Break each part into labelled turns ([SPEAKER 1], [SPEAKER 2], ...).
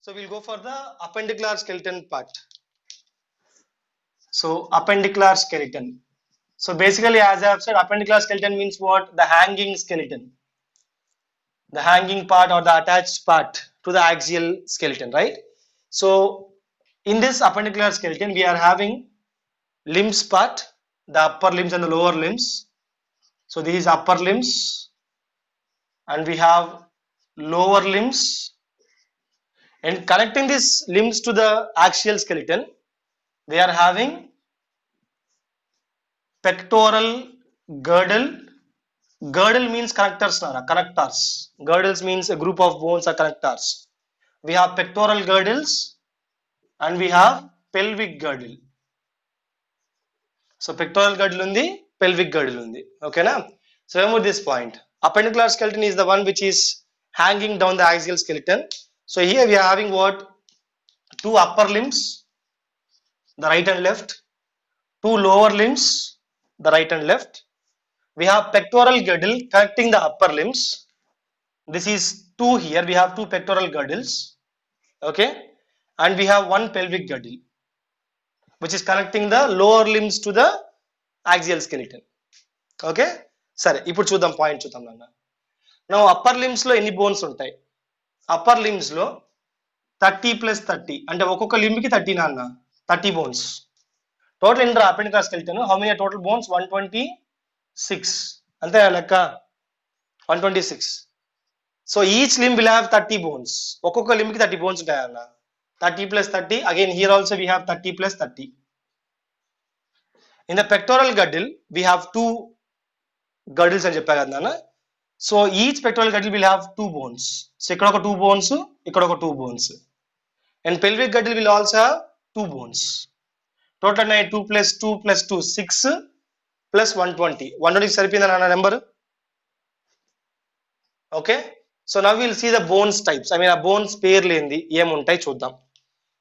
[SPEAKER 1] So we'll go for the appendicular skeleton part. So appendicular skeleton. So basically, as I have said, appendicular skeleton means what? The hanging skeleton. The hanging part or the attached part to the axial skeleton, right? So in this appendicular skeleton, we are having limbs part, the upper limbs and the lower limbs. So these upper limbs, and we have lower limbs. And connecting these limbs to the axial skeleton, they are having pectoral girdle. Girdle means connectors, connectors. Girdles means a group of bones or connectors. We have pectoral girdles and we have pelvic girdle. So pectoral girdle undi, pelvic girdle undi. Okay na? So remember this point. Appendicular skeleton is the one which is hanging down the axial skeleton. So here we are having what? Two upper limbs, the right and left. Two lower limbs, the right and left. We have pectoral girdle connecting the upper limbs. This is two here. We have two pectoral girdles. Okay. And we have one pelvic girdle, which is connecting the lower limbs to the axial skeleton. Okay. Sorry. ఇప్పుడు చూద్దాం point చూద్దాం నాన్న. Now upper limbs లో ఎన్ని bones ఉంటాయి? Upper limbs లో 30 plus 30 అంటే ఒక్కొక్క limb కి 30 నాన్న, 30 bones. Total in the appendicular skeleton, how many are total bones? 126. అంతే లెక్క 126. So each limb will have 30 bones. ఒక్కొక్క limb కి 30 bones ఉంటాయి అన్న. 30 plus 30. Again here also we have 30 plus 30. In the pectoral girdle, we have two girdles అని చెప్పా కదా నాన్న. So each pectoral girdle will have two bones. So ఇక్కడ ఒక 2 bones, ఇక్కడ ఒక 2 bones. And pelvic girdle will also have 2 bones. Total 2 plus 2 plus 2, 6 plus 120. 120 సరిపోయిందా నాన్న number? Okay. So now we'll see the bones types. I mean, a bones pair లేంది ఏముంటాయి చూద్దాం.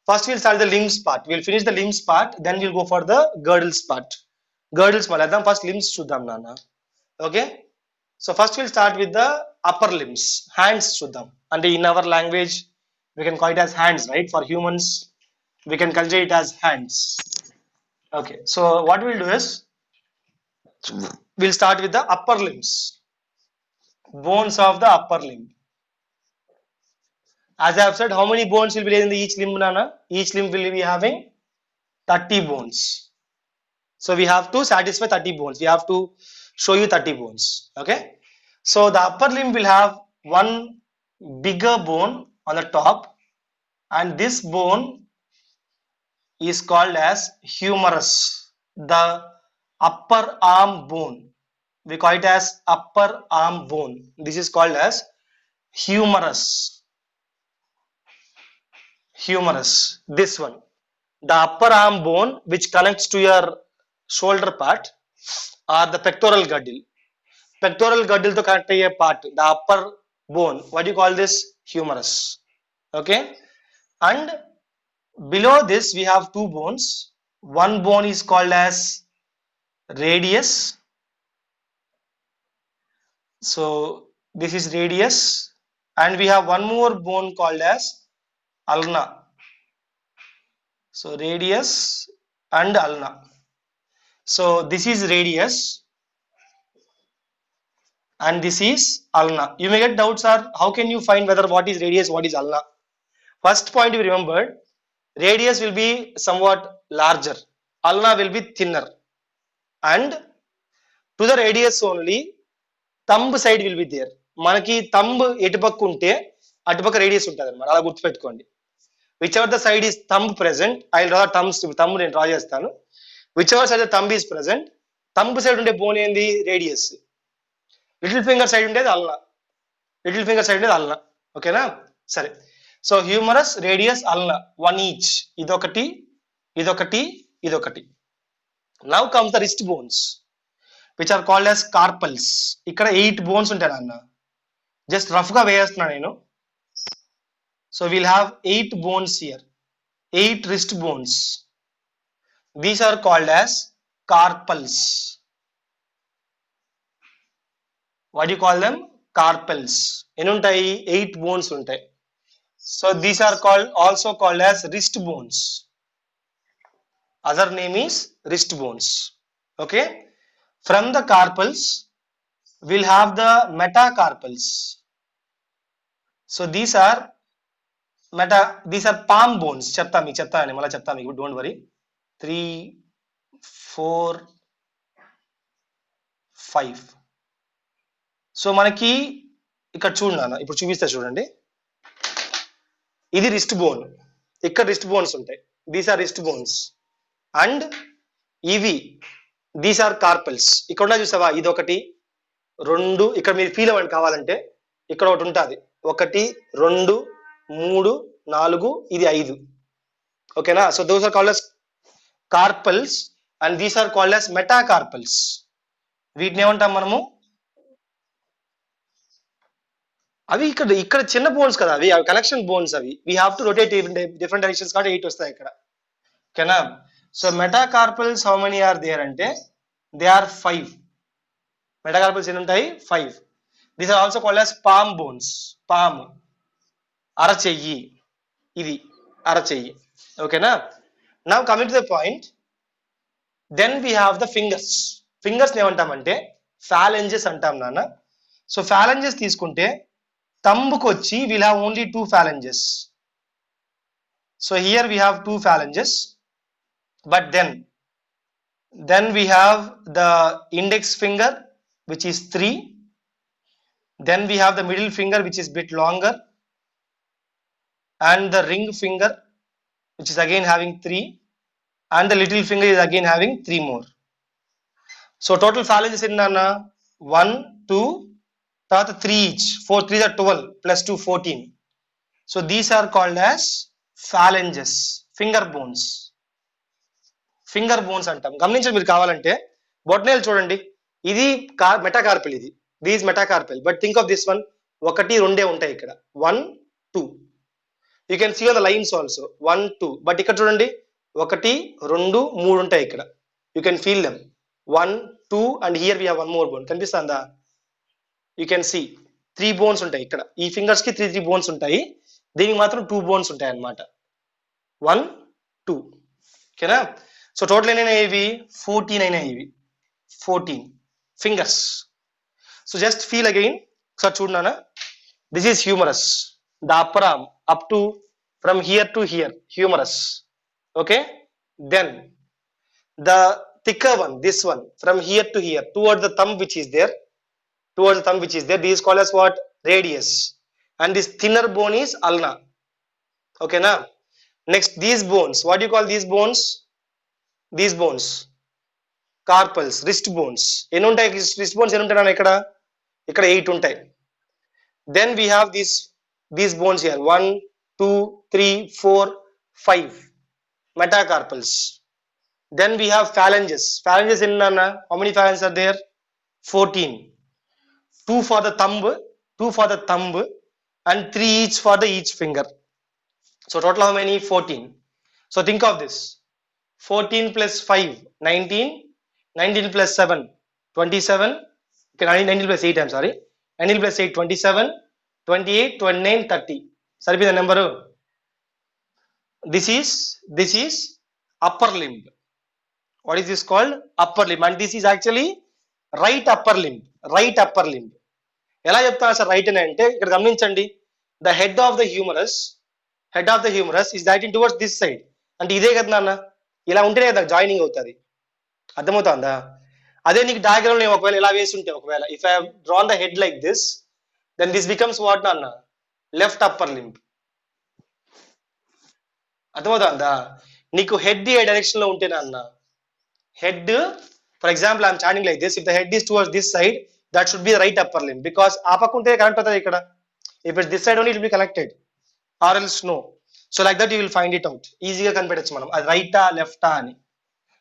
[SPEAKER 1] First we'll start the limbs part. We'll finish the limbs part, then we'll go for the girdles part. Girdles మళ్ళీ first limbs చూద్దాం నాన్న. Okay. So first we'll start with the upper limbs. Hands చూద్దాం. అంటే in our language we can call it as hands, right? For humans we can consider it as hands. Okay. So what we'll do is we'll start with the upper limbs. Bones of the upper limb. As I have said, how many bones will be there in each limb, Nana? Each limb will be having 30 bones. So we have to satisfy 30 bones. We have to show you 30 bones. Okay. So the upper limb will have one bigger bone on the top, and this bone is called as humerus. The upper arm bone. We call it as upper arm bone. This is called as humerus. Humerus. This one. The upper arm bone which connects to your shoulder part or the pectoral girdle. Pectoral girdle to connect a part. The upper bone. What do you call this? Humerus. Okay. And below this we have two bones. One bone is called as radius. So this is radius, and we have one more bone called as ulna. So radius and ulna. So this is radius and this is ulna. You may get doubts are how can you find whether what is radius, what is ulna? First point you remembered, radius will be somewhat larger, ulna will be thinner, and to the radius only thumb side will be there. మనకి thumb ఎటుపక్క ఉంటే అటుపక్క radius ఉంటుంది అన్నమాట, అలా గుర్తుపెట్టుకోండి. Whichever the side is thumb present, I'll draw thumb నేను draw చేస్తాను. Whichever side the thumb is present, thumb side ఉండే బోన్ ఏంది? రేడియస్. లిటిల్ ఫింగర్ సైడ్ ఉండేది అల్నా. లిటిల్ ఫింగర్ సైడ్ ఉండేది అల్నా. ఓకేనా? సరే. So humorous, radius, ulna, one each. ఇదొకటి, ఇదొకటి, ఇదొకటి. Now comes the wrist bones which are called as carpals. ఇక్కడ 8 bones ఉంటాయి అన్న. జస్ట్ రఫ్ గా వేయేస్తున్నా నేను. So we'll have 8 bones here. 8 wrist bones. These are called as carpals. What do you call them? Carpals. ఎన్ని ఉంటాయి? 8 bones ఉంటాయి. So these are also called as wrist bones. Other name is wrist bones. Okay. From the carpals, we'll have the metacarpals. So these are palm bones. చెప్తా అని మళ్ళీ చెప్తా మీకు, don't worry. 3, 4, 5. So మనకి ఇక్కడ చూడండి, ఇప్పుడు చూపిస్తా చూడండి. ఇది రిస్ట్ బోన్, ఇక్కడ రిస్ట్ బోన్స్ ఉంటాయి. These are wrist bones. And ఇవి దీస్ ఆర్ కార్పల్స్. ఇక్కడ ఉన్న చూసావా, ఇది 1, 2, ఇక్కడ మీరు ఫీల్ అవ్వండి కావాలంటే. ఇక్కడ ఒకటి ఉంటుంది, 1, 2, 3, 4, ఇది 5. ఓకేనా. So those are called as carpals and these are called as metacarpals. వీటిని ఏమంటాం మనము, అవి ఇక్కడ చిన్న బోన్స్ కదా, అవి కనెక్షన్ బోన్స్. అవి we have to rotate different directions కాబట్టి 8 వస్తాయి ఇక్కడ. ఓకేనా. So metacarpals how many are there అంటే దే ఆర్ 5. మెటాకార్పల్స్ ఎన్ని ఉంటాయి? 5. These are also called as palm bones. Palm, అరచెయ్యి, ఇది అరచెయ్యి. ఓకేనా. Now coming to the point, then we have the fingers. Fingers ఏమంటామంటే ఫాలెంజెస్ అంటాం నాన్న. సో ఫాలెంజెస్ తీసుకుంటే తంబుకు వచ్చి we'll have only 2 phalanges. So here we have 2 phalanges, but then we have the index finger which is 3, then we have the middle finger which is bit longer, and the ring finger which is again having 3, and the little finger is again having 3 more. So total phalanges in 1, 2, 3 each. 4 3s are 12 plus 2 14. So these are called as phalanges, finger bones. Finger bones అంటాం. గమనించండి మీరు కావాలంటే, బొటనేలు చూడండి, ఇది metacarpal, ఇది these metacarpal. But think of this one, 1, 2 ఉంటాయి ఇక్కడ, 1, 2. You can see on the lines also 1, 2. But ఇక్కడ చూడండి 1, 2, 3 ఉంటాయి ఇక్కడ. You can feel them 1, 2 and here we have 1 more bone. కనిపిస్తుందా? యూ కెన్ సీ 3 బోన్స్ ఉంటాయి ఇక్కడ. ఈ ఫింగర్స్ కి 3 బోన్స్ ఉంటాయి, దీనికి మాత్రం 2 బోన్స్ ఉంటాయి అన్నమాట. 1, 2. ఓకేనా. సో టోటల్ అయినా ఇవి 14 అయినా, ఇవి 14 fingers. So just feel again, ఒకసారి చూడనా. This is humerus, the upper arm up to from here to here, humerus. Okay. Then the thicker one, this one, from here to here, towards the thumb which is there, this is called as what? Radius. And this thinner bone is ulna. Okay na. Next, these bones, what do you call these bones? These bones, carpals, wrist bones. Enni untayi wrist bones? Enni untayi ikkada? Ikkada 8 untayi. Then we have these bones here, 1, 2, 3, 4, 5 metacarpals. Then we have phalanges. Phalanges in how many phalanges are there? 14. 2 for the thumb, and 3 each for each finger. So total how many? 14. So think of this. 14 plus 5, 19. 19 plus 7, 27. Okay, 19 plus 8, I'm sorry. 19 plus 8, 27. 28, 29, 30. Sorry, the number. This is upper limb. What is this called? Upper limb. And this is actually right upper limb. ఎలా చెప్తాను sir right అని అంటే, ఇక్కడ గమనించండి, the head of the humorous is directing towards this side. అంటే ఇదే కదా నాన్న, ఇలా ఉంటేనే కదా జాయినింగ్ అవుతుంది. అర్థమవుతుందా? అదే నీకు డయాగ్రామ్ నేను ఒకవేళ ఇలా వేసి ఉంటే, ఒకవేళ if I have drawn the head like this, then this becomes what నాన్న? Left upper limb. అర్థమవుతుందా? నీకు హెడ్ ఏ డైరెక్షన్ లో ఉంటేనా అన్న, head, for example, I am standing like this. If the head is towards this side, that should be the right upper limb, because apakunte connect avutadi ikkada. If it's this side only, it will be connected, or else no. So like that you will find it out. Easy ga kanipedochu manam adi right a left a ani.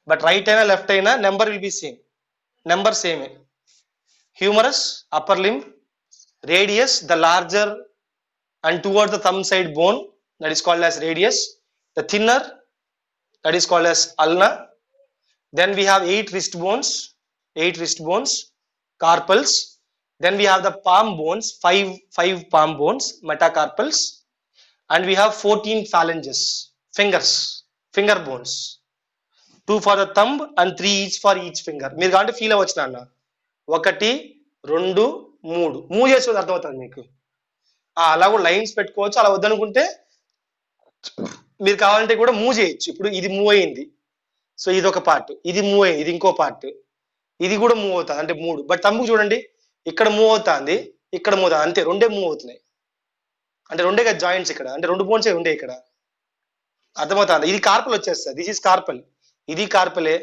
[SPEAKER 1] But right aina left aina number will be same. Number same. Humerus, upper limb, radius, the larger and towards the thumb side bone, that is called as radius. The thinner, that is called as ulna. Then we have 8 wrist bones, carpals. Then we have the palm bones, 5 palm bones, metacarpals. and we have 14 phalanges, finger bones, 2 for the thumb and 3 each for each finger. మీరు కాంటే feel అవ్వచ్చు నాన్న, 1 2 3 move చేసి అర్థమవుతుంది మీకు. అలా కూడా lines పెట్టుకోవచ్చు, అలా వద్దనుకుంటే మీరు కావాలంటే కూడా మూవ్ చేయొచ్చు. ఇప్పుడు ఇది మూవ్ అయింది, సో ఇది ఒక పార్ట్, ఇది మూవ్ అయింది, ఇది ఇంకో పార్ట్, ఇది కూడా మూవ్ అవుతుంది అంటే 3. బట్ తమ్ముకు చూడండి, ఇక్కడ మూవ్ అవుతుంది, ఇక్కడ మూవ్ అవుతుంది, అంతే, రెండే మూవ్ అవుతున్నాయి. అంటే రెండే కదా జాయింట్స్ ఇక్కడ, అంటే 2 బోన్స్ ఉండే ఇక్కడ, అర్థమవుతుంది. ఇది కార్పల్ వచ్చేస్తుంది, దిస్ ఈస్ కార్పల్, ఇది కార్పలే,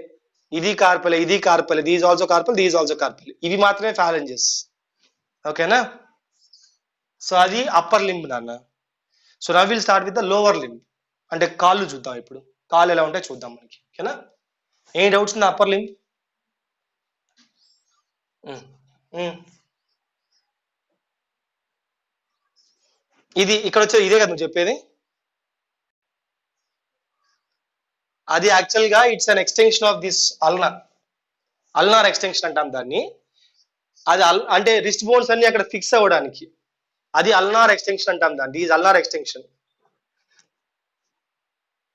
[SPEAKER 1] ఇది కార్పలే, ఇది కార్పలే, these also carpal, these also carpal. ఇవి మాత్రమే ఫాలెంజెస్. ఓకేనా? సో అది అప్పర్ లింబ్ నాన్న. So now will start with the lower limb. అంటే కాళ్ళు చూద్దాం ఇప్పుడు, కాళ్ళు ఎలా ఉంటాయో చూద్దాం మనకి. ఓకేనా? ఏం డౌట్స్ ఉంది అప్పర్ లింబ్? ఇది ఇక్కడ వచ్చేది ఇదే కదా నువ్వు చెప్పేది? అది యాక్చువల్ గా it's an extension of this ulnar extension అంటాం దాన్ని. అది అంటే రిస్ట్ బోన్స్ అన్ని అక్కడ ఫిక్స్ అవ్వడానికి, అది అల్నార్ ఎక్స్టెన్షన్ అంటాం దాన్ని. ఇది అల్నార్ ఎక్స్టెన్షన్.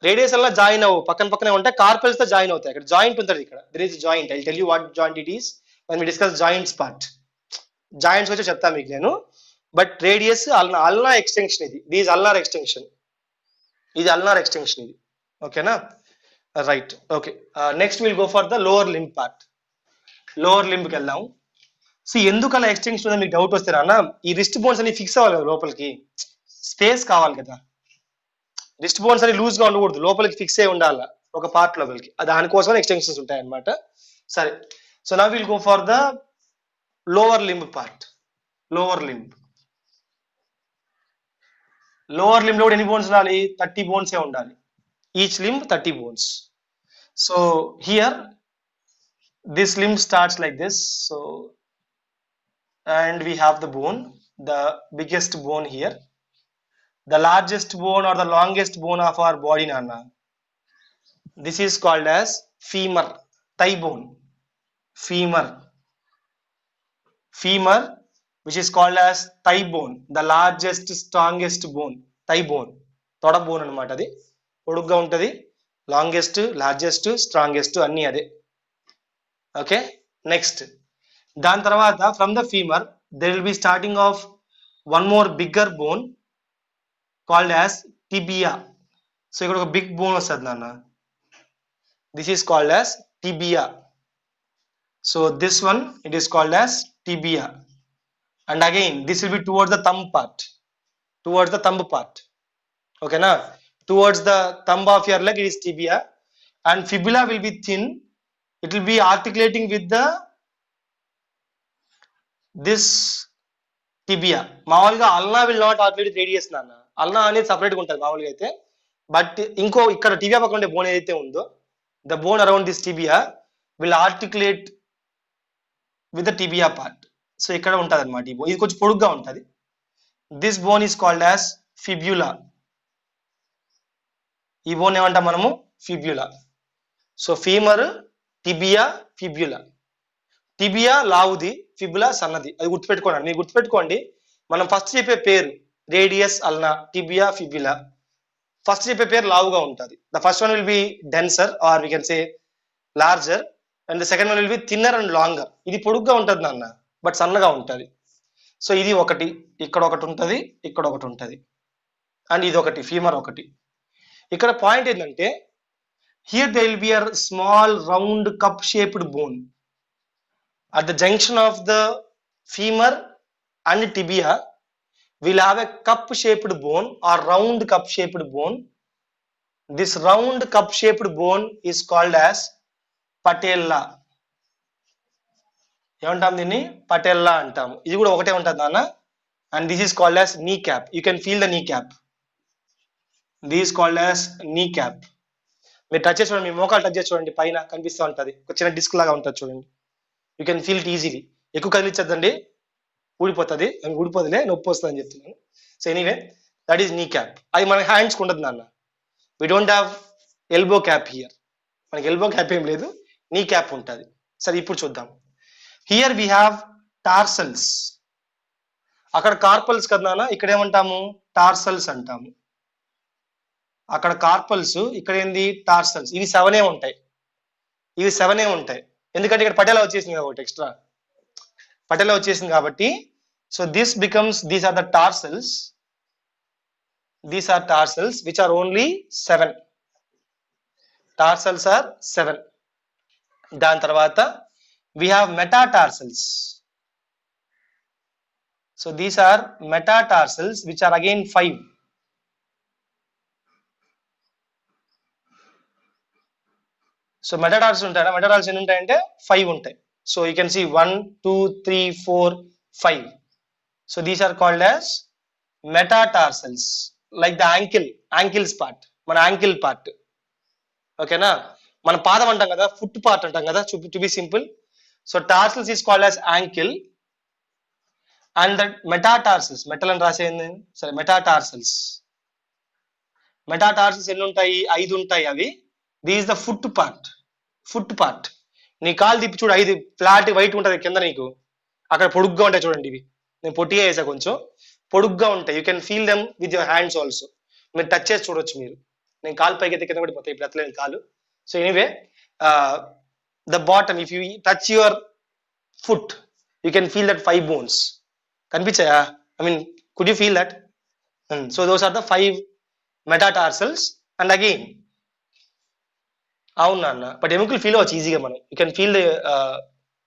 [SPEAKER 1] రేడియస్ అలా జాయిన్ అవ్వు, పక్కన పక్కనే ఉంటాయి, కార్పల్స్ తో జాయిన్ అవుతాయి. ఇక్కడ జాయింట్ ఉంటుంది, ఇక్కడ there is joint. I tell you what joint it is when we discuss joints part. Joints వచ్చి చెప్తాను మీకు నేను. బట్ రేడియస్ అల్నార్ ఎక్స్టెన్షన్, ఇది అల్నార్ ఎక్స్టెన్షన్, ఇది అల్నార్ ఎక్స్టెన్షన్ ఇది. ఓకేనా? Right. Okay, next will go for the lower limb part. Lower లింబ్కి వెళ్దాం. సో ఎందుకు అలా ఎక్స్టెన్షన్ ఉందని మీకు డౌట్ వస్తే అన్న, ఈ రిస్ట్ బోన్స్ అన్ని ఫిక్స్ అవ్వాలి కదా, లోపలికి స్పేస్ కావాలి కదా. రిస్ట్ బోన్స్ అని లూజ్ గా ఉండకూడదు, లోపలికి ఫిక్స్ అయి ఉండాలి ఒక పార్ట్ లోపలికి, దానికోసం ఎక్స్టెన్షన్స్ ఉంటాయి అన్నమాట. సరే, so now will go for the lower limb part. Lower limb లో కూడా ఎన్ని బోన్స్ ఉండాలి? 30 బోన్సే ఉండాలి. Each limb 30 bones. So here this limb starts like this. So and we have the bone, the biggest bone here, the largest bone or the longest bone of our body nana. This is called as femur, thigh bone. Femur which is called as thigh bone, the largest strongest bone. thigh bone తొడ bone అన్నమాట. అది పొడుగ్గా ఉంటుంది, longest, largest, strongest అన్ని అదే. Okay, next దాని తర్వాత from the femur there will be starting of one more bigger bone called as tibia. So ఇక్కడ ఒక బిగ్ బోన్ వస్తుంది నాన్న, this is called as tibia. So this one it is called as tibia. And again this will be towards the thumb part. ఓకేనా? towards the thumb of your leg it is tibia, and fibula will be thin, it will be articulating with the this tibia. మామూలుగా ulna will not articulate radius నాన్న, ulna అనేది సపరేట్గా ఉంటుంది మామూలుగా అయితే. But ఇంకో ఇక్కడ టిబియా పక్కన ఉండే బోన్ ఏదైతే ఉందో, the bone around this tibia will articulate with the tibia part. So ఇక్కడ ఉంటుంది అనమాట ఈ బోన్, ఇది కొంచెం పొడుగ్గా ఉంటుంది. this bone is called as fibula. ఈ బోన్ ఏమంటాం మనము? Fibula. So femur, tibia, fibula. Tibia లావుది, ఫిబ్యులా సన్నది. అది గుర్తుపెట్టుకోండి, మీరు గుర్తుపెట్టుకోండి. మనం ఫస్ట్ చెప్పే పేరు radius ulna, tibia, fibula. First చెప్పే పేరు లావుగా ఉంటుంది. The first one will be denser or we can say larger, and the second one will be thinner and longer. ఇది పొడుగ్గా ఉంటుంది నాన్న, బట్ సన్నగా ఉంటుంది. సో ఇది ఒకటి, ఇక్కడ ఒకటి ఉంటుంది, ఇక్కడ ఒకటి ఉంటుంది, అండ్ ఇది ఒకటి ఫీమర్ ఒకటి. ఇక్కడ పాయింట్ ఏంటంటే here they will be a small round cup shaped bone at the junction of the femur and tibia. We'll have a cup shaped bone or round cup shaped bone. This round cup shaped bone is called as patella. ఏమంటాం దీన్ని? Patella అంటాము. ఇది కూడా ఒకటే ఉంటుంది నాన్న. And this is called as kneecap. You can feel the kneecap. This called as kneecap. మీరు touch చేసి చూడండి, మీ మోకాలు టచ్ చేసి చూడండి, పైన కనిపిస్తూ ఉంటుంది, ఒక చిన్న డిస్క్ లాగా ఉంటుంది చూడండి. You can feel it easily. ఎక్కువ కదిలించద్దండి, ఊడిపోతుంది. ఊడిపోదులే, నొప్పి వస్తుంది అని చెప్తున్నాను. సో ఎనీవే దట్ ఈస్ నీ క్యాప్. అది మన హ్యాండ్స్కి ఉండదు నాన్న. We don't have elbow cap here. మనకి ఎల్బో క్యాప్ ఏం లేదు, నీ క్యాప్ ఉంటుంది. సరే ఇప్పుడు చూద్దాం. Here we have tarsals. అక్కడ కార్పల్స్ కదా నాన్న, ఇక్కడ ఏమంటాము? టార్సల్స్ అంటాము. అక్కడ కార్పల్స్, ఇక్కడ ఏంది టార్సల్స్. ఇవి 7 ఉంటాయి, ఇవి 7 ఉంటాయి. ఎందుకంటే ఇక్కడ పటేలా వచ్చేసింది కాబట్టి, ఎక్స్ట్రా పటేలా వచ్చేసింది కాబట్టి. So this becomes, these are the tarsals, these are tarsals which are only 7. Tarsals are 7. దాని తర్వాత we have metatarsals. So these are metatarsals which are again 5. So metatarsals ఉంటాయి, metatarsals ఎన్ని ఉంటాయంటే 5 ఉంటాయి. So you can see 1 2 3 4 5. So these are called as metatarsals, like the ankles part, మన ankle part. ఓకేనా, మన పాదం అంటాం కదా, ఫుట్ పార్ట్ అంటాం కదా, to be simple. So tarsals is called as ankle, and that metatarsals, metal అని రాసేయండి సరే, metatarsals ఎన్ని ఉంటాయి, 5 ఉంటాయి అవి. This is the foot part. నీ కాలు తిప్పి చూడు, 5 ఫ్లాట్ వైట్ ఉంటుంది కింద నీకు, అక్కడ పొడుగ్గా ఉంటాయి చూడండి. ఇవి నేను పొట్టిగా వేసా, కొంచెం పొడుగ్గా ఉంటాయి. You can feel them with your hands also. మీరు టచ్ చేసి చూడొచ్చు మీరు. నేను కాలు పైకి ఎత్తి కింద పడిపోతాయి, ఇప్పుడు ఎత్తలేని కాలు. So anyway, the bottom, if you touch your foot, you can feel that 5 bones. Kanpichaya? I mean, could you feel that? So those are the 5 metatarsals. And again, avunu anna, but emuకలు feel avchu easy ga మనం. You can feel the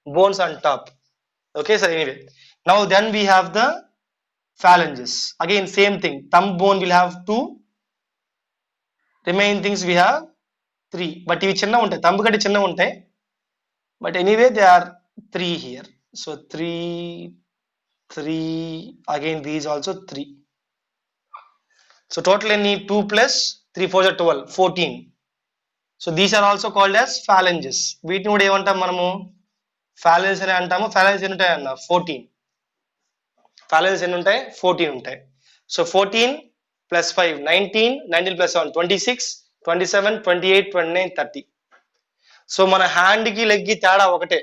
[SPEAKER 1] bones on top. Okay, so anyway, now then we have the phalanges. Again same thing, thumb bone will have 2, remaining things we have 3. but ఇవి చిన్న ఉంటాయి, thumb కంటే చిన్న ఉంటాయి. but anyway they are 3 here. So 3 again, these also 3. so total any 2 plus 3 4 are 12, 14. so these are also called as phalanges. వీటిని కూడా ఏమంటాం మనము, phalanges అని అంటాము. phalanges ఎన్ని ఉంటాయి అన్న, 14. phalanges ఎన్ని ఉంటాయి, 14 ఉంటాయి. so 14 plus 5 19, 19 plus 7 26, 27, 28, 29, 30. సో మన హ్యాండ్ కి లెగ్ కి తేడా ఒకటే.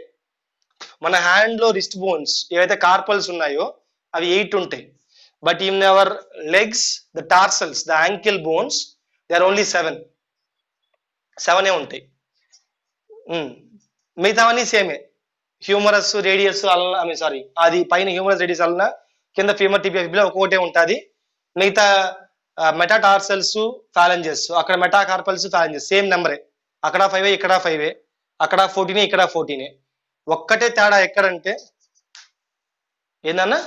[SPEAKER 1] మన హ్యాండ్ లో రిస్ట్ బోన్స్ ఏవైతే కార్పల్స్ ఉన్నాయో అవి 8 ఉంటాయి. But in our legs, the tarsals, the ankle bones, they are only 7 ఉంటాయి. మిగతావన్నీ సేమే. హ్యూమరస్, రేడియస్ అలా, ఐ మీన్ సారీ, అది పైన హ్యూమరస్, రేడియస్ అలా, కింద ఫీమర్, టిబియా, ఫిబులా ఒక్కొక్కటే ఉంటుంది. మిగతా మెటాటార్సల్స్, ఫాలంజెస్, అక్కడ మెటాకార్పల్స్, ఫాలంజెస్ సేమ్ నెంబరే. అక్కడ 5, ఇక్కడ 5, అక్కడ 14, ఇక్కడ 14. ఒక్కటే తేడా ఎక్కడంటే, ఏందన్నా,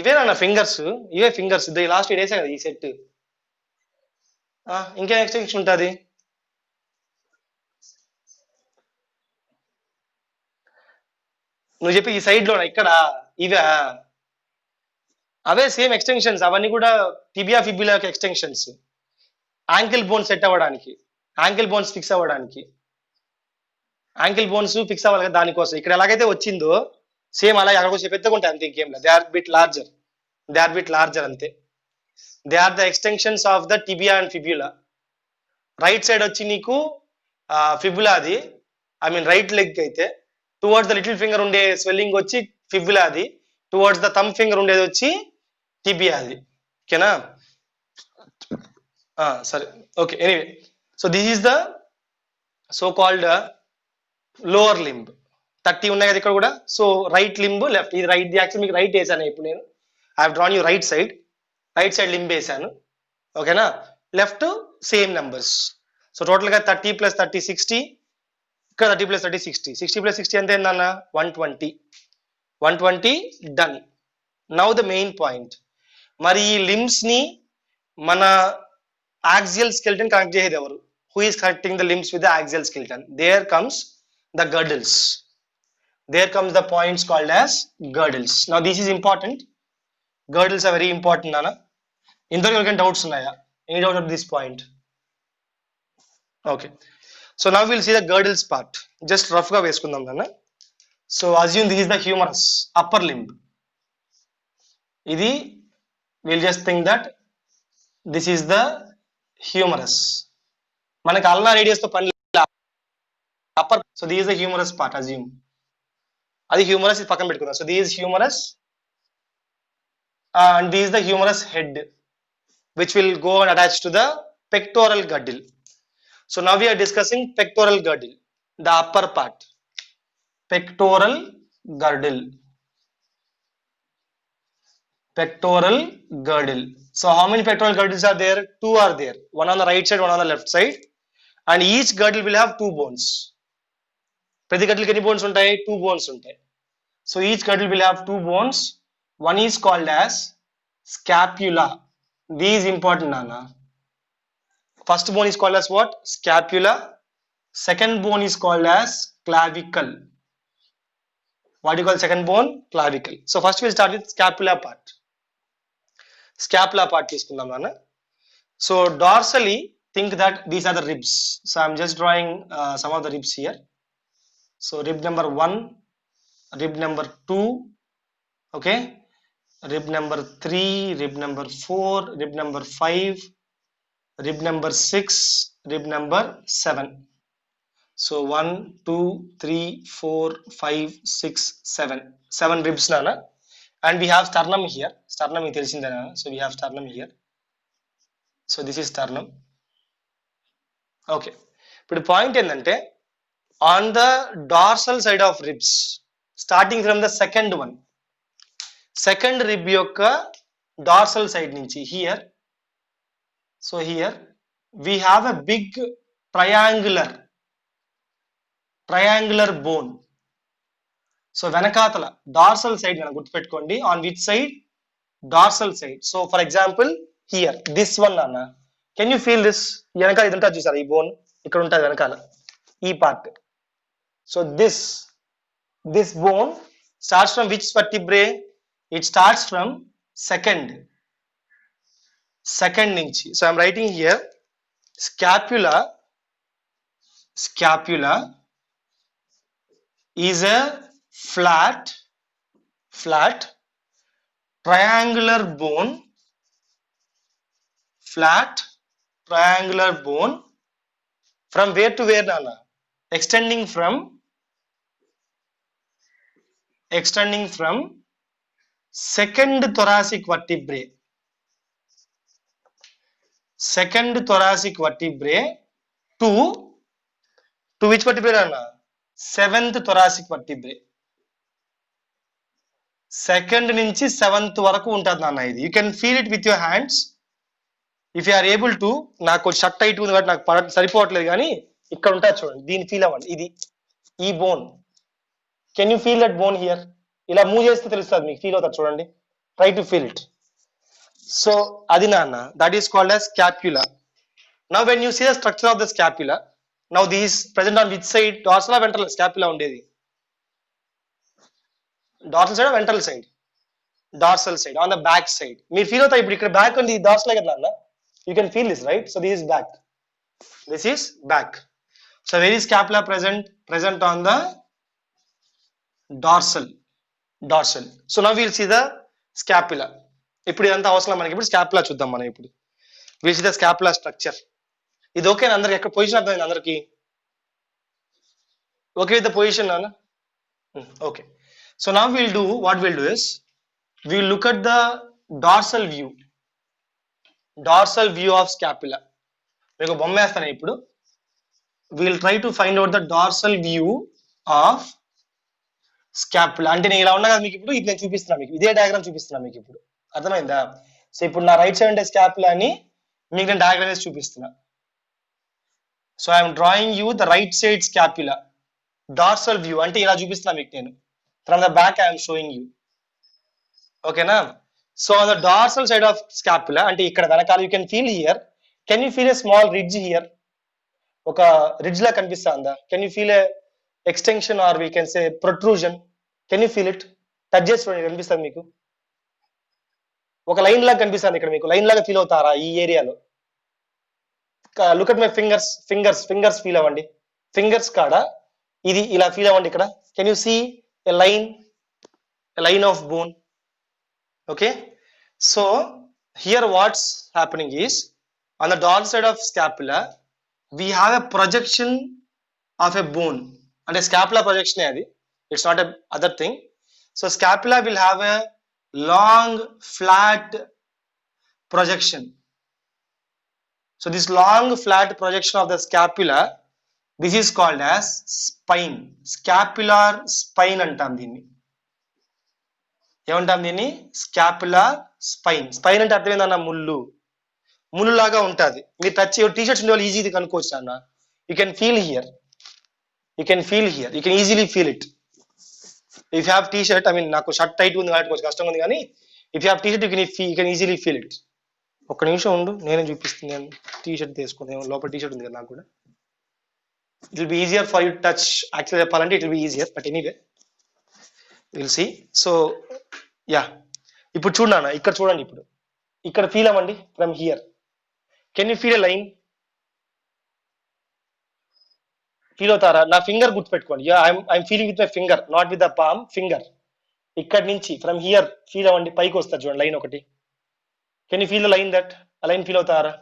[SPEAKER 1] ఇవేనా ఫింగర్స్, ఇవే ఫింగర్స్. ఇది లాస్ట్ డేసే కదా ఈ సెట్. ఇంకేం ఎక్స్టెన్షన్ ఉంటుంది, నువ్వు చెప్పి ఈ సైడ్ లో ఇక్కడ ఇవే, అవే సేమ్ ఎక్స్టెన్షన్స్. అవన్నీ కూడా tibia, fibula extensions. Ankle bones set అవ్వడానికి, యాంకిల్ బోన్స్ ఫిక్స్ అవ్వడానికి, యాంకిల్ బోన్స్ ఫిక్స్ అవ్వాలి కదా, దానికోసం. ఇక్కడ ఎలాగైతే వచ్చిందో సేమ్ అలాగే అక్కడ కొంచెం పెద్దగా ఉంటాయి అంతే, ఇంకేం లేదు. దే ఆర్ బిట్ లార్జర్ అంతే. They are the extensions of the tibia and fibula. Right side వచ్చి నీకు ఫిబ్యులాది, ఐ మీన్ రైట్ లెగ్ అయితే, టువర్డ్స్ ద లిటిల్ ఫింగర్ ఉండే స్వెల్లింగ్ వచ్చి ఫిబ్యులాది, టువర్డ్స్ ద థంబ్ ఫింగర్ ఉండేది వచ్చి టిబియాది. ఓకేనా, సరే, okay. Anyway, so this is the so called lower limb. 30 ఉన్నాయి కదా ఇక్కడ కూడా. So right limb, left. ఇది రైట్, యాక్చువల్ మీకు రైట్ వేసాను ఇప్పుడు నేను. I have drawn you right side limb వేసాను. ఓకేనా, left same numbers. So total గా 30 + 30 60, ఇక్కడ 30 + 30 60, 60 + 60 ఎంత ఏందన్న, 120. Done. Now the main point. మరి ఈ లింబ్స్ ని మన axial skeleton కనెక్ట్ చేసేది ఎవరు? Who is connecting the limbs with the axial skeleton? There comes the girdles. There comes the points called as girdles. Now this is important. Girdles are very important, Nana. Indra doubts unnaya? Any doubt at this point? Okay. So now we'll see the girdles part. Just rough ga veskundam Nana. So assume this is the humerus, upper limb. Idi, we'll just think that this is the humerus. మనకి ulna radius తో పని upper. So this is the humorous part. Assume అది humorous, ఇది పక్కన పెట్టుకుందాం. So this is humorous, and this is the humerus head, which will go and attach to the pectoral girdle. So now we are discussing pectoral girdle, the upper part, pectoral girdle, pectoral girdle. So how many pectoral girdles are there? Two are there, one on the right side, one on the left side, and each girdle will have two bones. ప్రతి girdle ఎన్ని bones ఉంటాయి? Two bones ఉంటాయి. So each girdle will have two bones. One is called as scapula. This is important, Nana. First bone is called as what? Scapula. Second bone is called as clavicle. What do you call second bone? Clavicle. So first we'll start with scapula part. Scapula part తీసుకుందాం Nana. So dorsally, think that these are the ribs. So I'm just drawing some of the ribs here. So rib number 1, rib number 2, okay, rib number 3, rib number 4, rib number 5, rib number 6, rib number 7. So 1, 2, 3, 4, 5, 6, 7. 7 ribs, Nana. And we have sternum here. Sternum is తెలిసిందేనా? So we have sternum here. So this is sternum. Okay. ఇప్పుడు point ఏంటంటే on the dorsal side of ribs, starting from the second one, second rib యొక్క dorsal side నుంచి here, so here we have a big triangular bone. So వెనకాతల dorsal side మనం గుర్తుపెట్టుకోండి, on which side? Dorsal side. So for example here, this one అన్న, can you feel this? వెనకాల ఇది ఉంటుంది చూసారా, ఈ బోన్ ఇక్కడ ఉంటుంది వెనకాల ఈ part. So this bone starts from which vertebrae? It starts from second nunchi. So I'm writing here scapula is a flat triangular bone, from where to where, Nana? Extending from second thoracic vertebrae to which vertebrae, Nana? Seventh thoracic vertebrae. Second నుంచి seventh వరకు ఉంటుంది నాన్న ఇది. You can feel it with your hands. If you are able to, నాకు shirt tight ఉంది కాబట్టి నాకు సరిపోవట్లేదు, కానీ ఇక్కడ ఉంటుంది చూడండి, దీన్ని ఫీల్ అవ్వండి. ఇది ఈ bone, can you feel that bone here? ఇలా మూవ్ చేస్తే తెలుస్తుంది మీకు, ఫీల్ అవుతుంది చూడండి. Try to feel it. So అది నాన్న, that is called as scapula. Now when you see the structure of the scapula, now this is present on which side? Dorsal or ventral? Scapula ఉండేది dorsal side or ventral side? Dorsal side, on the back side. మీరు feel అవుతాయి ఇప్పుడు, ఇక్కడ back ఉంది, dorsal కదా నాన్న. You can feel this, right? So this is back. So where is scapula present on the dorsal. So now we'll see the scapula. ఇప్పుడు ఇదంతా అవసరం మనకి. ఇప్పుడు స్కాపులా చూద్దాం మనం. ఇప్పుడు we'll see the scapula structure. ఇది ఓకే అందరికి? ఎక్కడ పొజిషన్ అర్థమైంది అందరికి? ఓకే విత్ ద పొజిషన్ అన్న? Okay. So now what we'll do is we'll look at the dorsal view of scapula. మీకు బొమ్మ వేస్తాను ఇప్పుడు. We'll try to find out the dorsal view of scapula. అంటే నేను ఇలా ఉన్నా కదా మీకు, ఇప్పుడు ఇది నేను చూపిస్తున్నా మీకు, ఇదే డయాగ్రామ్ చూపిస్తున్నా మీకు ఇప్పుడు, అర్థమైందా? సో ఇప్పుడు నా రైట్ సైడ్ ఉండే స్కాపులా అని మీకు నేను డయాగ్రామ్ వేసి చూపిస్తున్నా. So I'm drawing you the right side scapula, dorsal view అంటే ఇలా చూపిస్తున్నా మీకు నేను. From the back I'm showing you, ఓకేనా? So on the dorsal side of scapula అంటే ఇక్కడ వెనకాల, you can feel here, can you feel a small ridge here? ఒక రిడ్జ్ లా కనిపిస్తుందా? Can you feel a extension or we can say protrusion? Can you feel it? Touch చేసి చూడండి, కనిపిస్తుంది మీకు. ఒక లైన్ లాగా కనిపిస్తుంది ఇక్కడ మీకు, లైన్ లాగా ఫీల్ అవుతారా ఈ ఏరియాలో? Look at my fingers feel అవ్వండి. ఫింగర్స్ కాడ ఇది ఇలా ఫీల్ అవ్వండి ఇక్కడ. Can you see a line of bone? Okay. So here what's happening is, on the dorsal side of scapula we have a projection of a bone, అంటే scapula projection అది, it's not a other thing. So scapula will have a long flat projection. So this long flat projection of the scapula, this is called as spine. Scapular spine అంటాం దీన్ని. ఏమంటాం దీన్ని? స్కాపులార్ spine. Spine అంటే అర్థమైందన్న ముళ్ళు లాగా ఉంటుంది. మీరు టచ్ టీషర్ట్స్ ఉండే వాళ్ళు ఈజీ ఇది కనుక్కోవచ్చు అన్న. You can feel here, you can easily feel it. If you have T-shirt, I mean నాకు షర్ట్ టైట్ ఉంది కాబట్టి కొంచెం కష్టంగా ఉంది, కానీ if you have T-shirt you can easily feel it. ఒక్క నిమిషం ఉండు, నేనే చూపిస్తున్నాను. టీషర్ట్ తీసుకుందాం, లోపల టీషర్ట్ ఉంది కదా నాకు కూడా. It will be easier for you touch. యాక్చువల్గా చెప్పాలంటే it will be easier, but anyway will see. So ya, ఇప్పుడు చూడన్నా, ఇక్కడ చూడండి. ఇప్పుడు ఇక్కడ ఫీల్ అవ్వండి from here. Can you feel a line? Feel అవుతారా? నా ఫింగర్ గుర్తుపెట్టుకోండి. I'm feeling with my finger, not with the palm, finger. ఇక్కడ నుంచి ఫ్రమ్ హియర్ ఫీల్ అవ్వండి, పైకి వస్తారు చూడండి లైన్ ఒకటి. Can you feel the line? That ఆ లైన్ ఫీల్ అవుతారా?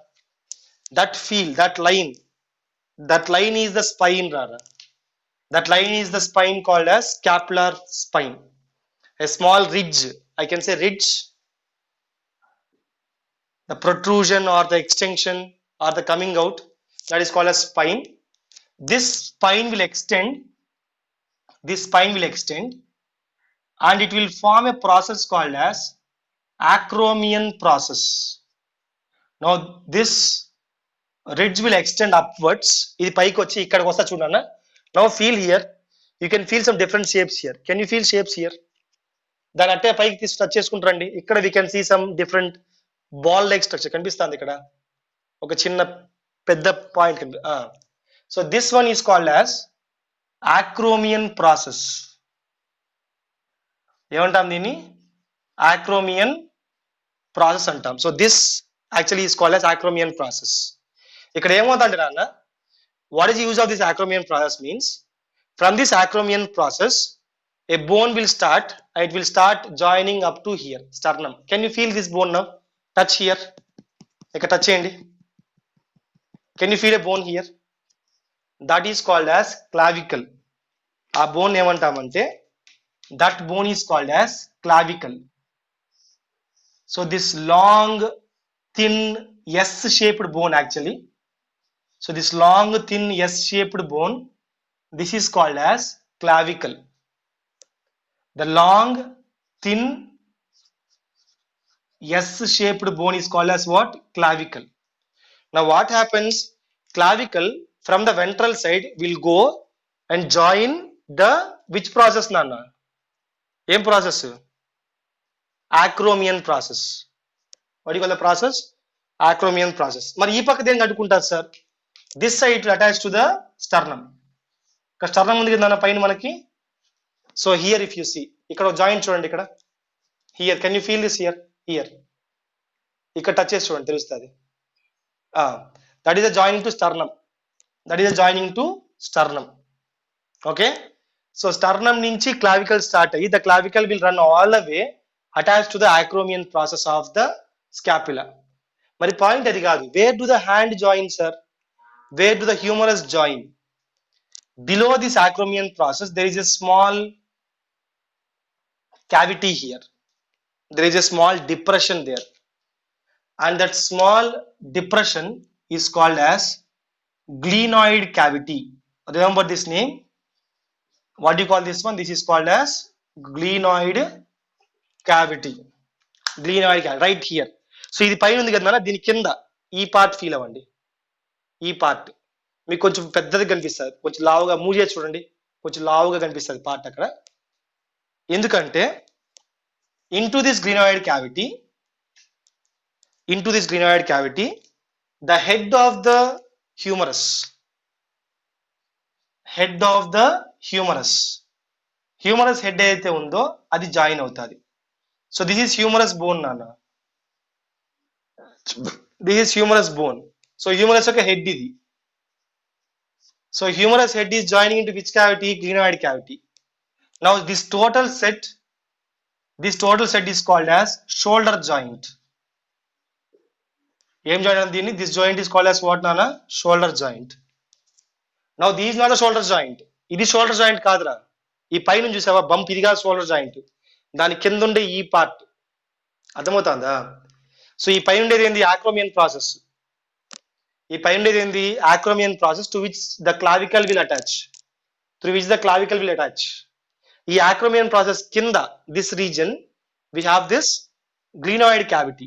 [SPEAKER 1] That feel, that line is the spine రారా. That line is the spine called as scapular spine. A small ridge, I can say ridge, the protrusion or the extension or the coming out, that is called as spine. This spine will extend, and it will form a process called as acromion process. Now this ridge will extend upwards. ఇది పైకి వచ్చి ఇక్కడికి వస్తా చూడన్నా. Now feel here, you can feel some different shapes here. Can you feel shapes here? దాని అట్టే పైకి తీసి టచ్ చేసుకుంటారండి. ఇక్కడ we can see some different ball like structure కనిపిస్తుంది. ఇక్కడ ఒక చిన్న పెద్ద పాయింట్ కనిపి. So this one is called as acromion process. ఏమంటాం దీన్ని? acromion process అంటాం. So this actually is called as acromion process. ఇక్కడ ఏమవుతుందంటే నాన్న, what is the use of this acromion process means, from this acromion process a bone will start, and it will start joining up to here, sternum. Can you feel this bone now? Touch here, ikkada touch cheyandi. Can you feel a bone here? That is called as clavicle. Aa bone emantamante, that bone is called as clavicle. So this long thin S shaped bone, actually, so this long thin S shaped bone, this is called as clavicle. The long thin S shaped bone is called as what? Clavicle. Now what happens? Clavicle from the ventral side will go and join the which process nana? Em process? Acromion process. What do you call the process? Acromion process. మరి ఈ పక్క దేనికి అడ్డుకుంటారు sir? This side will attach to the sternum. ఇక్కడ sternum ఉంది కదా పైన మనకి. So here if you see, ఇక్కడ జాయింట్ చూడండి ఇక్కడ. Here, can you feel this here? Here. ఇక్కడ టచ్ చేసి చూడండి తెలుస్తుంది. That is a joining to sternum. Okay. So sternum నుంచి clavicle start అయ్యి, the clavicle will run all the way attached to the acromion process of the scapula. మరి point అది కాదు. Where do the hand join, sir? Where do the humerus join? Below this acromion process, there is a small cavity here. There is a small depression there. And that small depression is called as glenoid cavity. Remember this name? What do you call this one? This is called as glenoid cavity. Right here. So ఇది పైన ఉంది కదా, దీని కింద ఈ part feel అవ్వండి. ఈ part మీకు కొంచెం పెద్దది కనిపిస్తుంది, కొంచెం లావుగా మూవ్ చేసి చూడండి, కొంచెం లావుగా కనిపిస్తుంది పార్ట్ అక్కడ. ఎందుకంటే into this glenoid cavity, the head of the humerus head ఏదైతే ఉందో అది జాయిన్ అవుతుంది. So this is humerus bone నాన్న. This is humerus bone. So humerus యొక్క హెడ్ ఇది. So humerus head is joining into which cavity? Glenoid cavity. Now this total set is called as shoulder joint. Em joint దీన్ని, this joint is called as what nana? Shoulder joint. Now this is not the shoulder joint. ఇది shoulder joint కాదురా. ఈ పైన చూసావా bump, ఇది కాదు shoulder joint. దాని కింద ఉండే ఈ పార్ట్, అర్థమవుతుందా? సో ఈ పై ఉండేది ఏంది? Acromion process. ఈ పై ఉండేది ఏంది? Acromion process to which the clavicle will attach. Through which the clavicle will attach. ఈ ఆక్రోమియన్ ప్రాసెస్ కింద this region we have this glenoid cavity.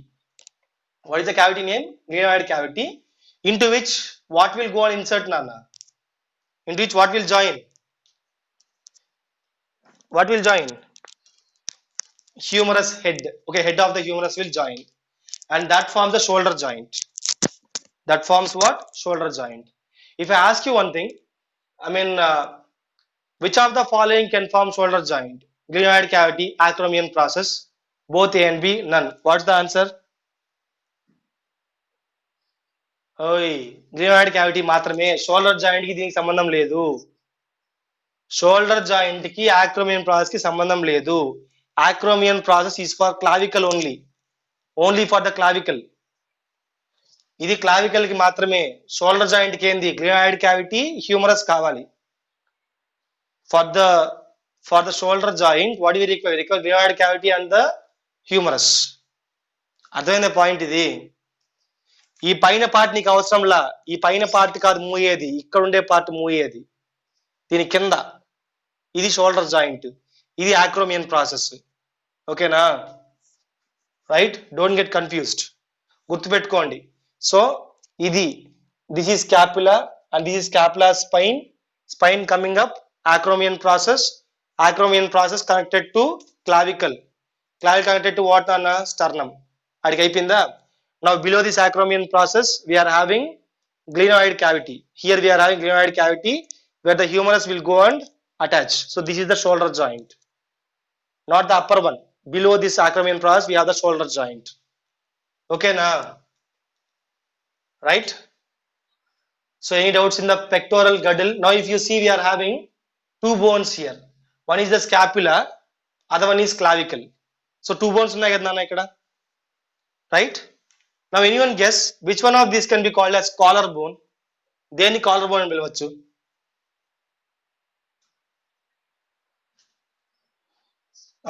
[SPEAKER 1] What is the cavity name? Glenoid cavity, into which what will go and insert, Nana? Into which what will join? What will join? Humerus head. Okay, head of the humerus will join, and that forms the shoulder joint. That forms what? Shoulder joint. If I ask you one thing, I mean, which of the following can form shoulder joint? Glenoid cavity, acromion process, both A and B, none. What's the answer? ఓయ్, గ్రీనాయిడ్ cavity మాత్రమే. Shoulder joint కి దీనికి సంబంధం లేదు. Shoulder joint కి ఆక్రోమియన్ process కి సంబంధం లేదు. Acromion process is for clavicle only. Only for the clavicle. ఇది క్లావికల్ కి మాత్రమే. షోల్డర్ జాయింట్ కి ఏంది? గ్రీనాయిడ్ క్యావిటీ, హ్యూమరస్ కావాలి. For the shoulder joint what we require glenoid cavity and the humerus. అర్థమైంది పాయింట్ ఇది. ఈ పైన పార్ట్ నీకు అవసరంలా. ఈ పైన పార్ట్ కాదు మూయేది, ఇక్కడ ఉండే పార్ట్ మూయేది. దీని కింద ఇది షోల్డర్ జాయింట్, ఇది ఆక్రోమియన్ ప్రాసెస్. ఓకేనా? Right, don't get confused. గుర్తుపెట్టుకోండి. సో ఇది this is scapula and this is scapula spine. Spine coming up, acromion process. Acromion process connected to clavicle. Clavicle connected to what, Anna? Sternum. Adiki ayipinda. Now below this acromion process we are having glenoid cavity. Here we are having glenoid cavity where the humerus will go and attach. So this is the shoulder joint, not the upper one. Below this acromion process we have the shoulder joint. Okay na? Right? So any doubts in the pectoral girdle? Now if you see, we are having two bones here. One is the scapula, other one is clavicle. So two bones unnai kada nana ikkada, right? Now anyone guess which one of these can be called as collar bone? Deni collar bone ani pilavachu?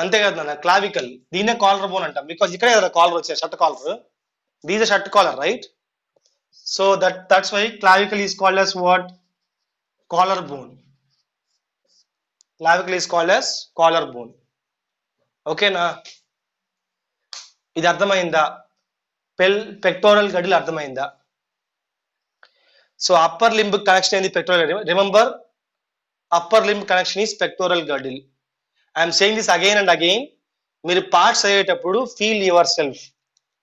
[SPEAKER 1] ante kada nana, clavicle. Dine collar bone antam because ikkade kada collar vache, shirt collar. These are shirt collar, right? So that's why clavicle is called as what? Collar bone. Clavicle is called as collar bone. Okay na? ఇది అర్థమైందా? Pectoral girdle అర్థమైందా? So upper limb connection ఏంది? Pectoral. Remember, upper limb connection is pectoral girdle. I'm saying this again and again. మీరు parts అయ్యేటప్పుడు feel yourself.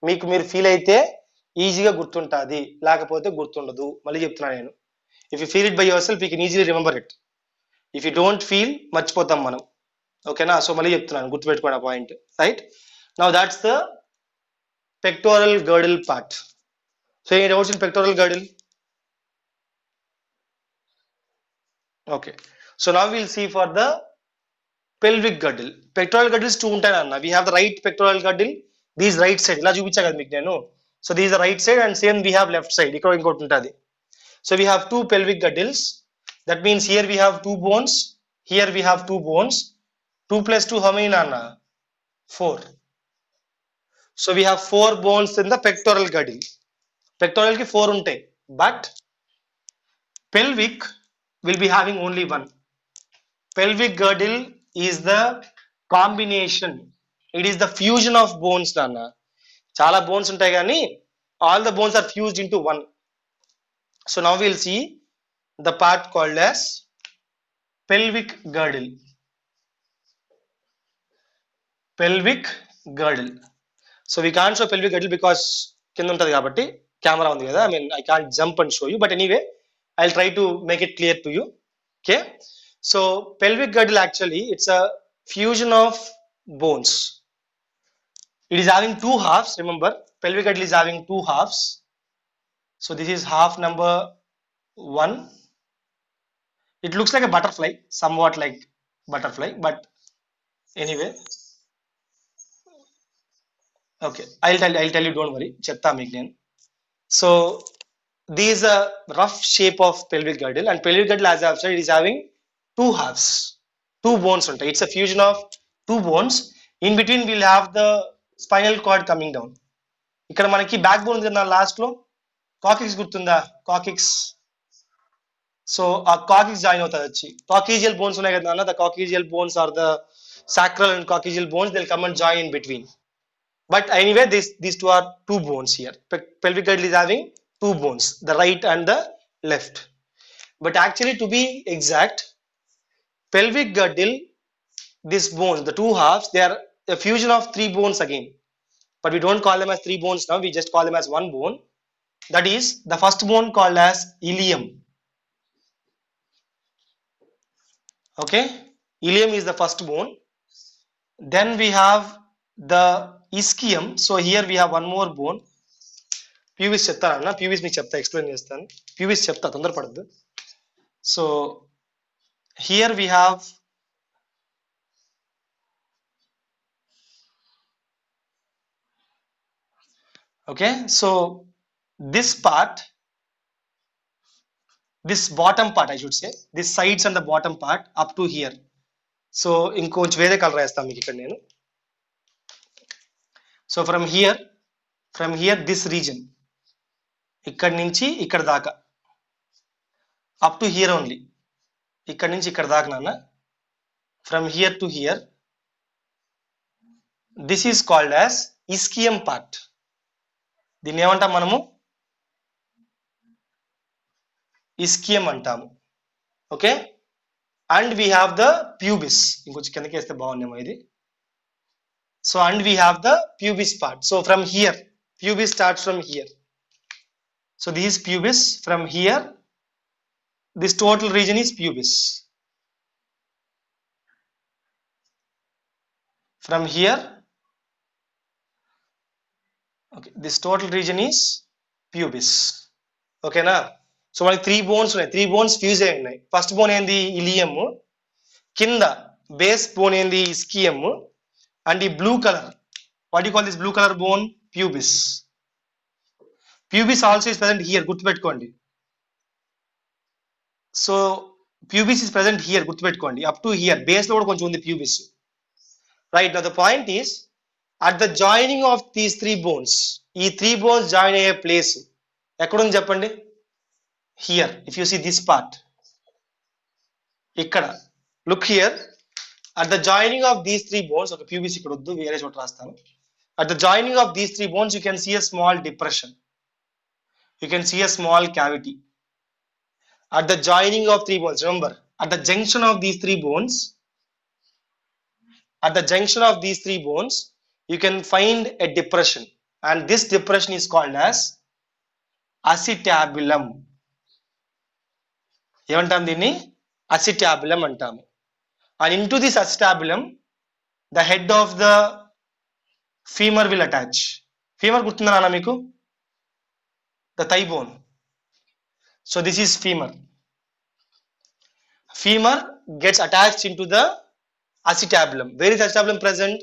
[SPEAKER 1] మీకు మీరు feel అయితే ఈజీగా గుర్తుంటుంది, లేకపోతే గుర్తుండదు. మళ్ళీ చెప్తున్నా నేను. If you feel it by your self you can easily remember it. If you don't feel, మర్చిపోతాం మనం. ఓకేనా? సో మళ్ళీ చెప్తున్నాను, గుర్తుపెట్టుకోండి ఆ point. Right? Now that's the pectoral girdle part. So any doubts in pectoral girdle? Okay. So now we'll see for the pelvic girdle. Pectoral girdles two untayi anna. We have the right pectoral girdle. This right side. Ila chupicha kada meeku nenu. So this is the right side and same we have left side. Ikkada inkoti untadi. So we have two pelvic girdles. That means here we have two bones. Here we have two bones. 2 plus 2 how many anna? 4. So we have 4 bones in the pectoral girdle. Pectoral ki 4 untai, but pelvic will be having only one. Pelvic girdle is the combination. It is the fusion of bones, Nana. Chala bones untai gaani all the bones are fused into one. So now we'll see the part called as pelvic girdle. Pelvic girdle. So we can't show pelvic girdle because కింద ఉంటది కాబట్టి camera ఉంది కదా. I mean I can't jump and show you, but anyway I'll try to make it clear to you. Okay, so pelvic girdle actually it's a fusion of bones. It is having two halves. Remember, pelvic girdle is having two halves. So this is half number 1. It looks like a butterfly, somewhat like butterfly, but anyway. Okay, I'll tell you, don't worry. Chepta meeku nenu. So this is a rough shape of pelvic girdle, and pelvic girdle, as I have said, it is having two halves, two bones untai. It's a fusion of two bones. In between we'll have the spinal cord coming down. ఇక్కడ మనకి back bone ఉంది కదా last లో, coccyx గుర్తుందా, coccyx. So ఆ coccyx join అవుతుంది వచ్చి, coccygeal bones ఉన్నాయి కదా నాన్న, the coccygeal bones are the sacral and coccygeal bones, they'll come and join in between. But anyway, these two are two bones here. Pelvic girdle is having two bones, the right and the left. But actually, to be exact, pelvic girdle, these bones, the two halves, they are a fusion of three bones again. But we don't call them as three bones now, we just call them as one bone. That is the first bone called as ilium. Okay, ilium is the first bone. Then we have the ischium. So here we have one more bone. Pubis చెప్తానన్నా, pubis మీకు చెప్తా, explain చేస్తాను. pubis చెప్తా, తొందరపడద్దు. So here we have okay, so this part, this bottom part I should say, this sides and the bottom part up to here. So ఇంకొంచెం వేరే colour వేస్తాను మీకు ఇక్కడ నేను. So from here this reason, ఇక్కడ నుంచి ఇక్కడ దాకా, అప్ టు హియర్ ఓన్లీ, ఇక్కడ నుంచి ఇక్కడ దాకా నాన్న, from here to here, this is called as ischium part. దీన్ని ఏమంటాం మనము, ఇస్కియం అంటాము. Okay, and we have the pubis. ఇంకొంచెం కిందకి వేస్తే బాగుందేమో ఇది. So and we have the pubis part. So from here, pubis starts from here. So this is pubis. From here, this total region is pubis. From here, okay, this total region is pubis. Okay na? So మనకి three bones ఉన్నాయి, three bones fuse అయి ఉన్నాయి. First bone ఏంది ilium, కింద base bone ఏంది ischium, and ఈ blue colour, what you call this blue colour bone, pubis. Pubis also is present here, గుర్తుపెట్టుకోండి. So pubis is present here, గుర్తుపెట్టుకోండి, up to here, base లో కూడా కొంచెం ఉంది pubis. Right, now the point is at the joining of these three bones, ఈ three bones join అయ్యే place ఎక్కడుంది చెప్పండి. Here, if you see this part, ikkada, look here, at the joining of these three bones, okay, pubis ikkada uddu, vere chota rastanu. At the joining of these three bones, you can see a small depression, you can see a small cavity. At the joining of three bones, remember, at the junction of these three bones, at the junction of these three bones, you can find a depression, and this depression is called as acetabulum. ఏమంటాం దీన్ని, acetabulum అంటాము. And into this acetabulum the head of the femur will attach. Femur గుర్తుందా నాన్న మీకు, the thigh bone. So this is femur. Femur gets attached into the acetabulum. Where is acetabulum present,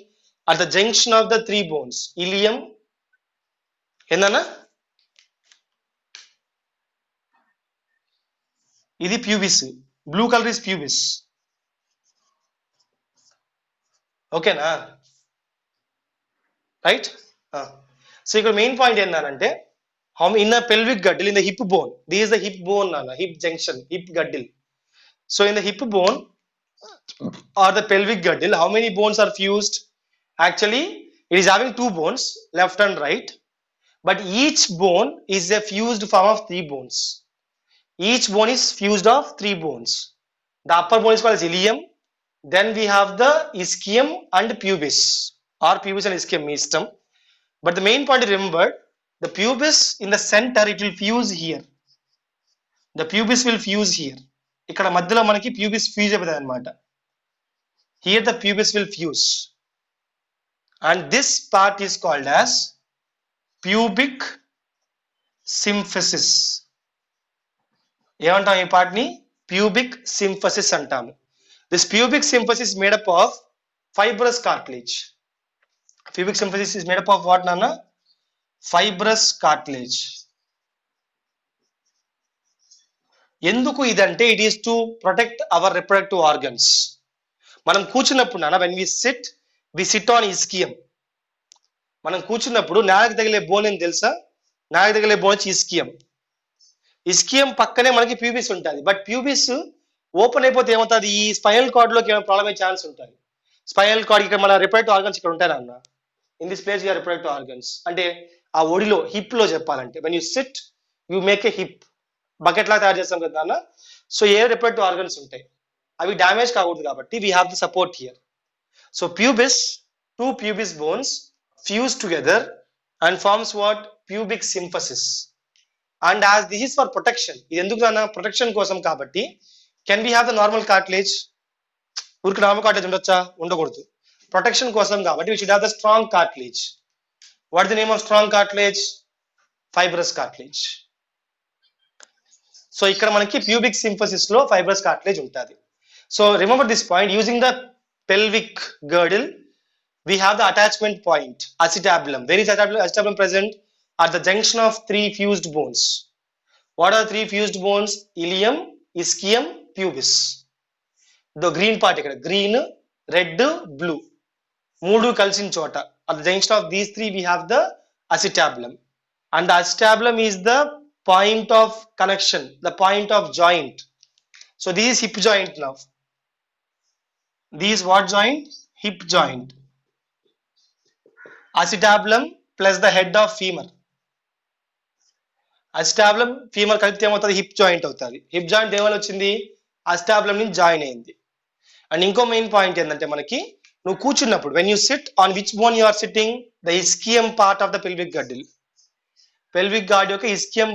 [SPEAKER 1] at the junction of the three bones, ilium, ఏందన్నా ఇది pubis, blue colour is pubis. ఓకేనా, right. So ఇక్కడ main point ఏంటంటే, how in the pelvic girdle, in the hip bone, this is the hip bone, hip junction, hip girdle. So in the hip bone or the pelvic girdle, how many bones are fused? Actually, it is having two bones, left and right, but each bone is a fused form of three bones. Each bone is fused of three bones. The upper bone is called as ilium. Then we have the ischium and pubis, or pubis and ischium system. But the main point to remember, the pubis in the center, it will fuse here. The pubis will fuse here. ఇక్కడ మధ్యలో మనకి pubis fuse అయిపోతుంది అన్నమాట. Here the pubis will fuse, and this part is called as pubic symphysis. ఏమంటాం ఈ part ని, pubic symphysis అంటాము. This pubic symphysis made up of fibrous cartilage. Pubic symphysis is made up of what నాన్న, fibrous cartilage. ఎందుకు ఇదంటే, it is to protect our reproductive organs. మనం కూర్చున్నప్పుడు నాన్న, when we sit on ischium. మనం కూర్చున్నప్పుడు నేలకు తగిలే బోన్ ఏం తెలుసా? నేలకు తగిలే బోన్ వచ్చి ఇస్కియం. ఇస్కియం పక్కనే మనకి ప్యూబిస్ ఉంటుంది. బట్ ప్యూబిస్ ఓపెన్ అయిపోతే ఏమవుతుంది? ఈ స్పైనల్ కార్డ్ లోకి ఏమైనా ప్రాబ్లం అయ్యే ఛాన్స్ ఉంటుంది. స్పైనల్ కార్డ్ ఇక్కడ మన రిప్రొడక్టివ్ ఆర్గన్స్ ఇక్కడ ఉంటాయి అన్న. In this place your reproductive organs. అంటే ఆ ఒడిలో హిప్ లో చెప్పాలంటే when you sit you make a hip. Bucket లాగా తయారు చేస్తాం కదా అన్న. సో ఏ రిప్రొడక్టివ్ ఆర్గన్స్ ఉంటాయి, అవి డ్యామేజ్ కాకూడదు కాబట్టి we have the support here. So pubis, two pubis bones fuse together and forms what? Pubic symphysis. And as this is for protection, ఇది ఎందుకు అన్న? ప్రొటెక్షన్ కోసం కాబట్టి can we have the normal cartilage? ఊరికి normal cartilage ఉండొచ్చా? ఉండకూడదు. Protection కోసం కాబట్టి we should have the strong cartilage. What is the name of strong cartilage? Fibrous cartilage. So ఇక్కడ మనకి ప్యూబిక్ సింఫసిస్ లో ఫైబ్రస్ కార్టిలేజ్ ఉంటుంది. So remember this point, using the pelvic girdle we have the attachment point acetabulum. Where is acetabulum present? At the junction of three fused bones. What are three fused bones? Ilium, ischium, pubis. The green part ikkada, green, red, blue, మూడు కలిసిన చోట at the junction of these three we have the acetabulum, and the acetabulum is the point of connection, the point of joint. So this is hip joint now. This what joint? Hip joint. Acetabulum plus the head of femur. Acetabulum femur కలిపితే ఏమవుతుంది? Hip joint అవుతుంది. Hip joint Deval వచ్చింది? acetabulum నుంచి join అయింది. And ఇంకో main point ఏంటంటే మనకి నువ్వు కూర్చున్నప్పుడు when you sit, on which bone you are sitting? The ischium part of the pelvic girdle. pelvic girdle యొక్క ischium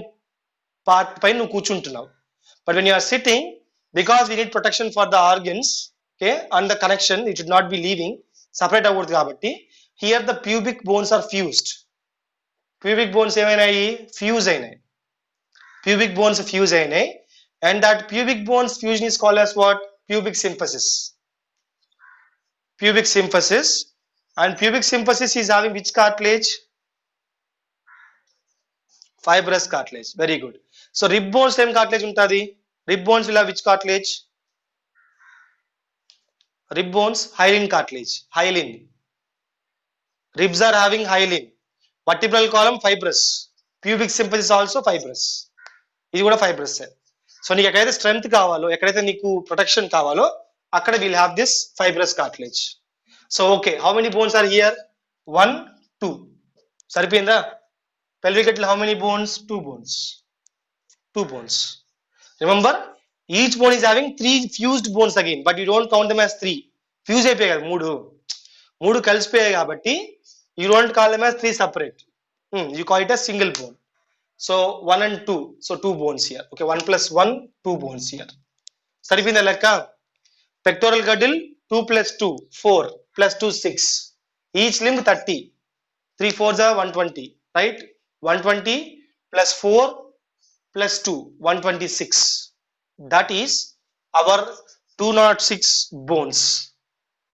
[SPEAKER 1] part పైన నువ్వు కూర్చుంటున్నావు. But when you are sitting, because we need protection for the organs, okay, and the connection, it should not be leaving, separate అవ్వకూడదు కాబట్టి here the pubic bones are fused. Pubic bones ఏమైనాయి? Fuse అయినాయి. Pubic bones fuse అయినాయి. And that pubic bones fusion is called as what? Pubic symphysis. Pubic symphysis. And pubic symphysis is having which cartilage? Fibrous cartilage. Very good. So rib bones same cartilage untadi. Rib bones will have which cartilage? Rib bones, hyaline cartilage. Hyaline. Ribs are having hyaline. Vertebral column fibrous. Pubic symphysis also fibrous. ఇది కూడా fibrous. So నీకు ఎక్కడైతే strength కావాలో, ఎక్కడైతే నీకు protection కావాలో అక్కడ will have this fibrous cartilage. So okay, how many bones are here? 1, 2. సరిపోయిందా? pelvic girdle how many bones? 2 bones. 2 bones. Remember, each bone is having 3 fused bones again, but you don't count them as 3. Fuse అయిపోయాయి కదా, మూడు కలిసిపోయాయి కాబట్టి you don't call them as 3 separate. You call it as single bone. So 1 and 2, so 2 bones here. Okay, 1 plus 1, 2 bones here. సరిపోయిందా లెక్క? pectoral girdle 2 plus 2, 4 plus 2, 6. Each limb 30. 3 4s are 120, right? 120 plus 4 plus 2, 126. That is our 206 bones.